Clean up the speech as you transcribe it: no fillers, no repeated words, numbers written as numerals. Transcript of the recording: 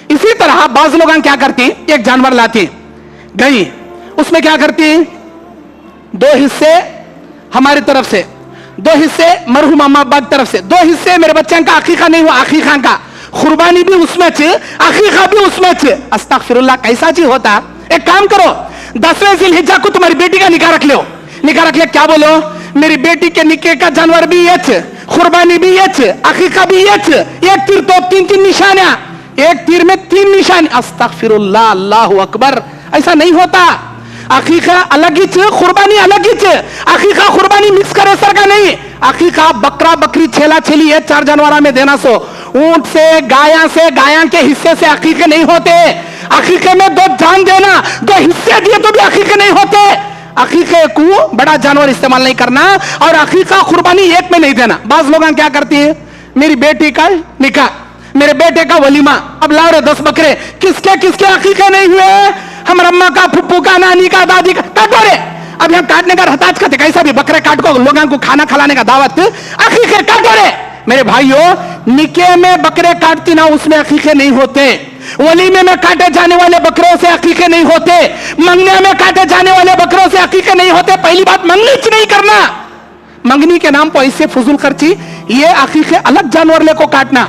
इसी तरह बाज लोग क्या करते हैं, एक जानवर लाते हैं, गई, उसमें क्या करती हैं, 2 हिस्से हमारी तरफ से, 2 हिस्से मरहूम अम्मा अब्बा की तरफ से, 2 हिस्से मेरे बच्चे का अकीका नहीं हुआ, अकीका का कुर्बानी भी उसमें छे, अकीका भी उसमें छे। अस्तगफिरुल्लाह, कैसा चीज होता। एक काम करो, 10वें जिलहिज्जा को तुम्हारी बेटी का निकाह रख लो, निकाह रख लिया, क्या बोलो, मेरी बेटी के निकाह का जानवर भी ये छे, कुर्बानी भी ये छे, अकीका भी ये छे, एक तीर तो 3-3 निशानियां, एक तीर में 3 निशानी। अस्तगफिरुल्लाह, अल्लाहु अकबर, ऐसा नहीं होता। अकीका अलग ही छे, कुर्बानी अलग ही छे। अकीका कुर्बानी मिक्स करे सर का नहीं। अकीका बकरा बकरी छेला छेली ये 4 जानवरा में देना सो, ऊंट से गाया के हिस्से से अकीके नहीं होते। अकीके में 2 जान देना, 2 हिस्से दिए तो भी अकीके नहीं होते। अकीके को बड़ा जानवर इस्तेमाल नहीं करना और अकीका कुर्बानी एक में नहीं देना। बाज लोग क्या करती है, मेरी बेटी का निकाह, मेरे बेटे का वलीमा, अब लाओ रे 10 बकरे, किसके किसके अकीके नहीं हुए, हम अम्मा का, फुप्पू का, नानी का, दादी का, काटो रे। अब यहाँ काटने का हताज खाते, कैसा भी बकरे काट को लोगों को खाना खिलाने का दावत, अकीके काटो रे। मेरे भाइयों, निके में बकरे काटती ना, उसमें अकीके नहीं होते। वलीमे में काटे जाने वाले बकरों से अकीके नहीं होते। मंगने में काटे जाने वाले बकरों से अकीके नहीं होते। पहली बात, मंगनी नहीं करना, मंगनी के नाम पर ऐसे फजूल खर्ची, ये अकीके अलग जानवर ले को काटना।